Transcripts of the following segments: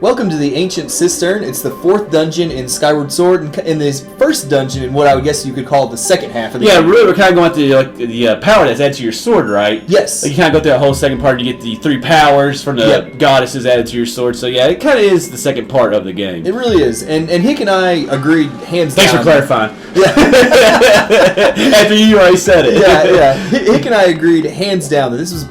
Welcome to the Ancient Cistern. It's the 4th dungeon in Skyward Sword, and in this first dungeon in what I would guess you could call the second half of the game. Yeah, really, we're kind of going through the power that's added to your sword, right? Yes. You kind of go through that whole second part, you get the 3 powers from the goddesses added to your sword, so yeah, it kind of is the second part of the game. It really is, and Hick and I agreed hands down. Thanks for clarifying. Yeah. After you already said it. Yeah. Hick and I agreed hands down that this was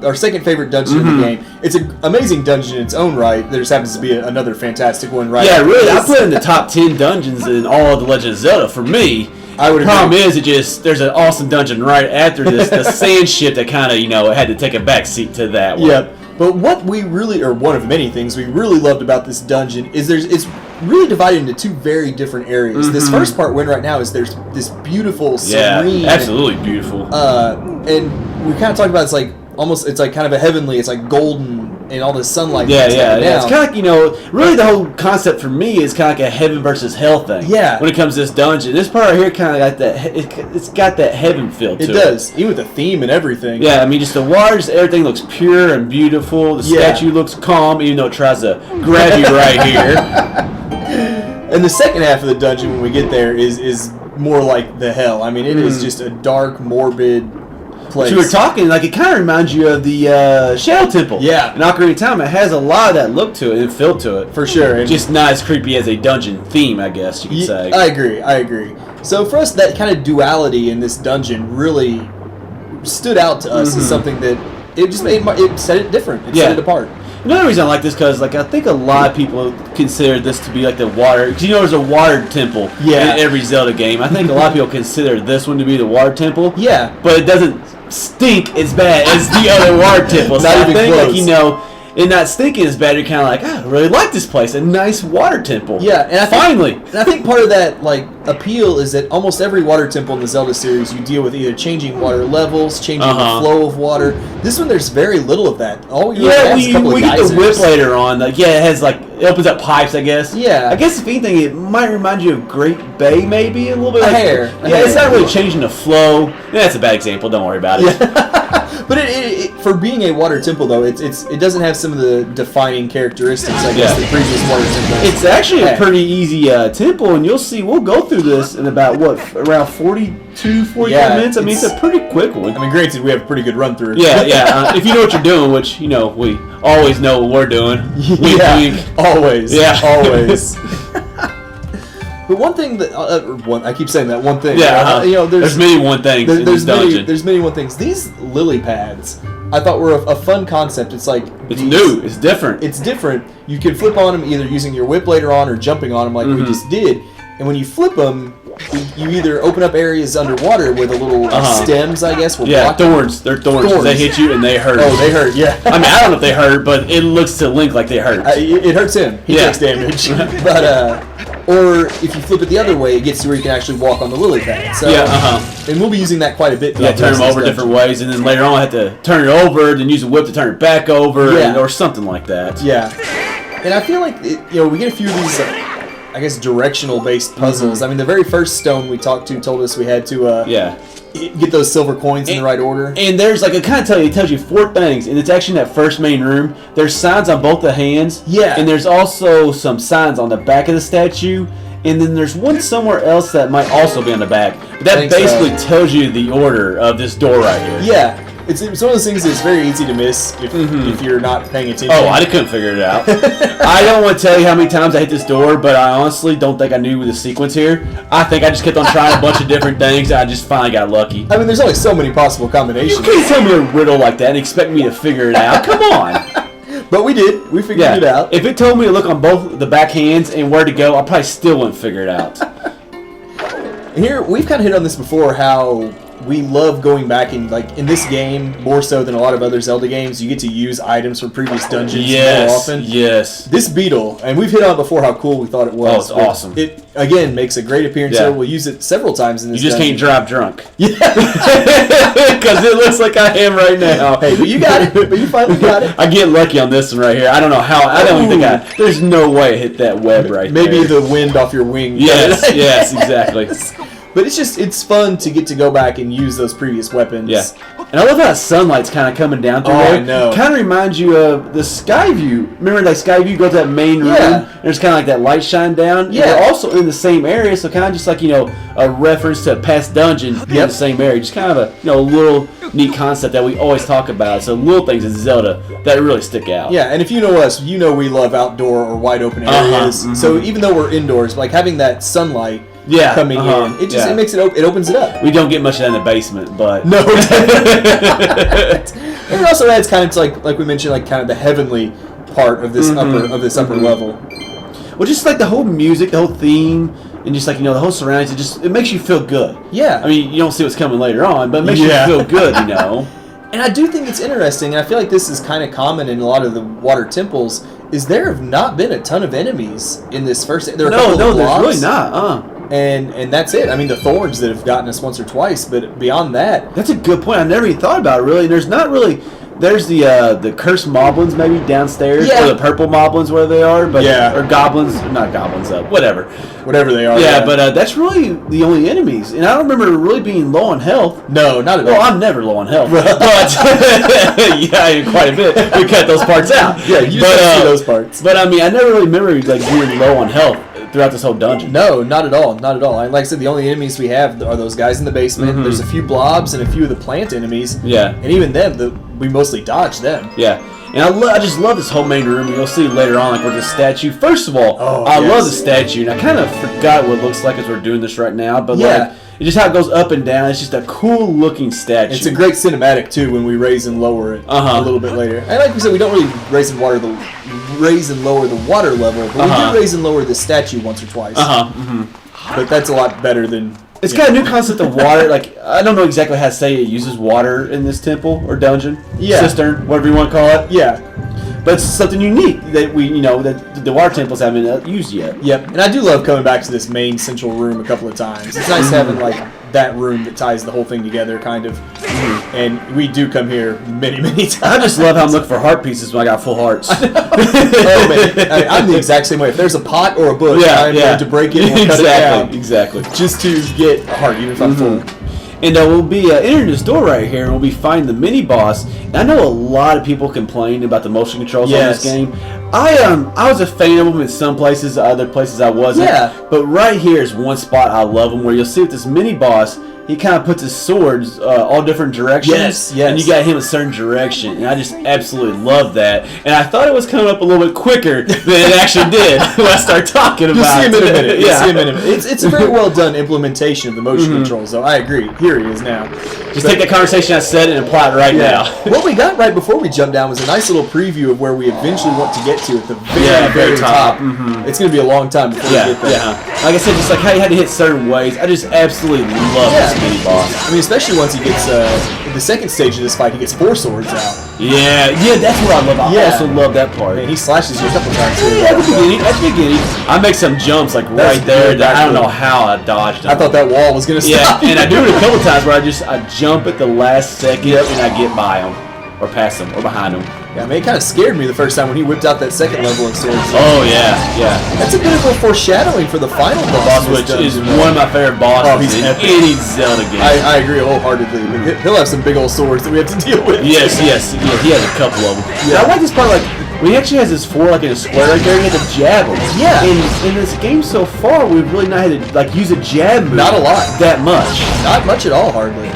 our second favorite dungeon in the game. It's an amazing dungeon in its own right. There just happens to be another fantastic one right Yeah, really. this. I put it in the top 10 dungeons in all of The Legend of Zelda for me. The problem is, there's an awesome dungeon right after this, the sand ship that kind of, had to take a back seat to that one. Yep. But what we really, or one of many things we really loved about this dungeon is it's really divided into 2 very different areas. This first part we're in right now is there's this beautiful, serene... Yeah, absolutely beautiful. And we kind of talked about it's like kind of a heavenly, it's like golden and all this sunlight. Yeah. It's kind of like, really the whole concept for me is kind of like a heaven versus hell thing. Yeah. When it comes to this dungeon. This part right here kind of got that, it's got that heaven feel to it. It does, even with the theme and everything. Yeah, I mean, just the waters, everything looks pure and beautiful. The statue looks calm, even though it tries to grab you right here. And the second half of the dungeon, when we get there, is more like the hell. I mean, it is just a dark, morbid place. So we were talking, it kind of reminds you of the Shadow Temple. Yeah. In Ocarina of Time, it has a lot of that look to it and feel to it. For sure. And just not as creepy as a dungeon theme, I guess you could say. I agree. So for us, that kind of duality in this dungeon really stood out to us as something that it set it different. It set it apart. Another reason I like this because I think a lot of people consider this to be like the water. Because there's a water temple in every Zelda game. I think a lot of people consider this one to be the water temple. Yeah. But it doesn't stink as bad as the other water temples. Not even close. And not stinking as bad. You're kind of like, I really like this place. A nice water temple. Yeah, and finally. I think part of that appeal is that almost every water temple in the Zelda series, you deal with either changing water levels, changing the flow of water. This one, there's very little of that. All you have is a couple we of get the whip later on. It has it opens up pipes, I guess. Yeah. I guess if anything, it might remind you of Great Bay, maybe a little bit. It's not really changing the flow. That's a bad example. Don't worry about it. But for being a water temple, though, it doesn't have some of the defining characteristics, I guess, the previous water temple. It's actually a pretty easy temple, and you'll see, we'll go through this in about, around 45 minutes? I mean, it's a pretty quick one. I mean, granted, we have a pretty good run-through. Yeah. If you know what you're doing, which, we always know what we're doing. Wink. Always. Yeah. Always. But one thing that I keep saying that one thing. Yeah, there's many one things in this dungeon. There's many one things. These lily pads, I thought were a fun concept. It's new. It's different. It's different. You can flip on them either using your whip later on or jumping on them like we just did. And when you flip them, you either open up areas underwater where the little stems, I guess, will block thorns. They're thorns. They hit you and they hurt. Oh, they hurt, yeah. I mean, I don't know if they hurt, but it looks to Link like they hurt. It hurts him. He takes damage. But, or if you flip it the other way, it gets to where you can actually walk on the lily pad. So, and we'll be using that quite a bit. Turn them over different ways, and then later on I have to turn it over, then use a whip to turn it back over, or something like that. Yeah. And I feel like, we get a few of these... I guess directional-based puzzles. I mean, the very first stone we talked to told us we had to get those silver coins in the right order. And there's it tells you 4 things, and it's actually in that first main room. There's signs on both the hands. Yeah. And there's also some signs on the back of the statue. And then there's one somewhere else that might also be on the back. But that basically tells you the order of this door right here. Yeah. It's one of those things that's very easy to miss if you're not paying attention. Oh, I couldn't figure it out. I don't want to tell you how many times I hit this door, but I honestly don't think I knew the sequence here. I think I just kept on trying a bunch of different things, and I just finally got lucky. I mean, there's only so many possible combinations. You can't tell me a riddle like that and expect me to figure it out. Come on. But we did. We figured it out. If it told me to look on both the back hands and where to go, I probably still wouldn't figure it out. And here, we've kind of hit on this before, how we love going back and in this game more so than a lot of other Zelda games, you get to use items from previous dungeons more often. Yes. This beetle, and we've hit on it before how cool we thought it was. Oh, it's awesome. It again makes a great appearance here. We'll use it several times in this. You just dungeon. can't drive drunk. Yeah. Because it looks like I am right now. Hey, but you got it. But you finally got it. I get lucky on this one right here. I don't know how. I don't even think there's no way I hit that web right there. Maybe the wind off your wing. Yes, exactly. But it's fun to get to go back and use those previous weapons. Yeah. And I love how that sunlight's kind of coming down through there. I know. Kind of reminds you of the Skyview. Remember that Skyview? Go to that main room. Yeah. There's kind of like that light shine down. Yeah. They're also in the same area, so kind of just like, a reference to a past dungeon in the same area. Just kind of a little neat concept that we always talk about. So little things in Zelda that really stick out. Yeah, and if you know us, you know we love outdoor or wide open areas. So even though we're indoors, like having that sunlight coming in, it makes it opens it up. We don't get much of that in the basement, but no. And it also adds kind of to like we mentioned, like kind of the heavenly part of this upper level. Well, just like the whole music, the whole theme, and just like the whole surroundings, it makes you feel good. Yeah. I mean, you don't see what's coming later on, but it makes you feel good, And I do think it's interesting, and I feel like this is kind of common in a lot of the water temples, is there have not been a ton of enemies in this first. There are a couple of blobs, there's really not. And that's it. I mean, the thorns that have gotten us once or twice, but beyond that, that's a good point. I never even thought about it really. And there's not really. There's the cursed moblins maybe downstairs, or the purple moblins where they are, but or goblins, not goblins, whatever they are. Yeah, but that's really the only enemies, and I don't remember really being low on health. No, not at all. Well, I'm never low on health, but quite a bit. We cut those parts out. Yeah, you just see those parts. But I mean, I never really remember like being low on health throughout this whole dungeon. No, not at all. Not at all. Like I said, the only enemies we have are those guys in the basement. There's a few blobs and a few of the plant enemies. Yeah. And even them, we mostly dodge them. Yeah. And I just love this whole main room. You'll see later on, like, with the statue. First of all, I love the statue. And I kind of forgot what it looks like as we're doing this right now. But, like, it's just how it goes up and down. It's just a cool-looking statue. It's a great cinematic, too, when we raise and lower it a little bit later. And like we said, we don't really raise and lower the water level, but we do raise and lower the statue once or twice. But that's a lot better than... It's got a new concept of water. Like, I don't know exactly how to say it uses water in this temple or dungeon. Cistern, whatever you want to call it. Yeah. But it's something unique that that the water temples haven't used yet. Yep. And I do love coming back to this main central room a couple of times. It's nice having, like, that room that ties the whole thing together, kind of. And we do come here many, many times. I just love how I'm looking for heart pieces when I got full hearts. Oh, man. I'm the exact same way. If there's a pot or a bush, I'm going to break it and cut it down. Exactly. Just to get a heart, even if I'm full. And we'll be entering this door right here, and we'll be finding the mini-boss. And I know a lot of people complain about the motion controls on this game. I was a fan of them in some places, other places I wasn't. Yeah. But right here is one spot I love them, where you'll see with this mini-boss, he kind of puts his swords all different directions. Yes. And you got him a certain direction. And I just absolutely love that. And I thought it was coming up a little bit quicker than it actually did when I started talking about it. You'll see him in a minute. You'll see him in a minute. It's a very well done implementation of the motion controls, though. I agree. Here he is now. Just take the conversation I said and apply it right now. What we got right before we jump down was a nice little preview of where we eventually want to get to at the very top. It's going to be a long time before we get there. Like I said, just like how you had to hit certain ways. I just absolutely love this mini boss. I mean, especially once he gets in the second stage of this fight, he gets 4 swords out. Yeah, that's what I love. I also love that part. Man, he slashes you a couple times. At the beginning, I make some jumps like right there that I don't know how I dodged them. I thought that wall was gonna stop. Yeah, and I do it a couple times where I jump at the last second and I get by him or past him or behind him. Yeah, I mean, it kind of scared me the first time when he whipped out that second level of swords. Oh, yeah. That's a bit of a foreshadowing for the final boss, which is one of my favorite bosses in any Zelda game. I agree wholeheartedly. He'll have some big old swords that we have to deal with. Yes. He has a couple of them. Yeah. I like this part, like, when he actually has his 4 like in a square right there, he had to jab him. Yeah. In this game so far, we've really not had to like use a jab move. Not a lot. That much. Not much at all, hardly.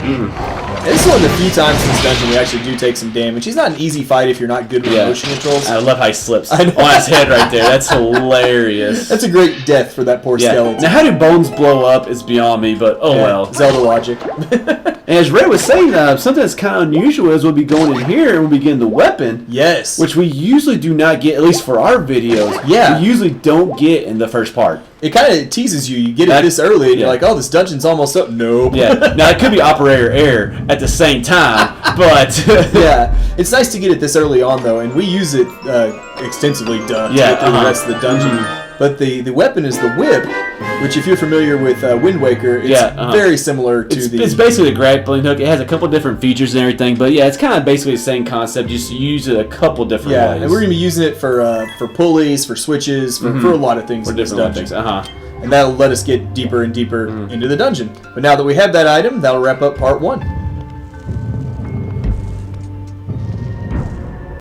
This is one of the few times in this dungeon we actually do take some damage. He's not an easy fight if you're not good with motion controls. I love how he slips on his head right there. That's hilarious. That's a great death for that poor skeleton. Now, how do bones blow up is beyond me, but well. Zelda logic. And as Ray was saying, something that's kind of unusual is we'll be going in here and we'll be getting the weapon. Yes. Which we usually do not get, at least for our videos. Yeah. We usually don't get in the first part. It kind of teases you. You get it this early, and you're like, oh, this dungeon's almost up. Nope. Yeah. Now, it could be operator error at the same time, but... yeah. It's nice to get it this early on, though, and we use it extensively, to get through the rest of the dungeon. But the weapon is the whip, which, if you're familiar with Wind Waker, it's very similar to It's basically a grappling hook. It has a couple different features and everything, but it's kind of basically the same concept. Just use it a couple different ways. And we're going to be using it for pulleys, for switches, for a lot of things in this dungeon. and that'll let us get deeper and deeper into the dungeon. But now that we have that item, that'll wrap up part 1.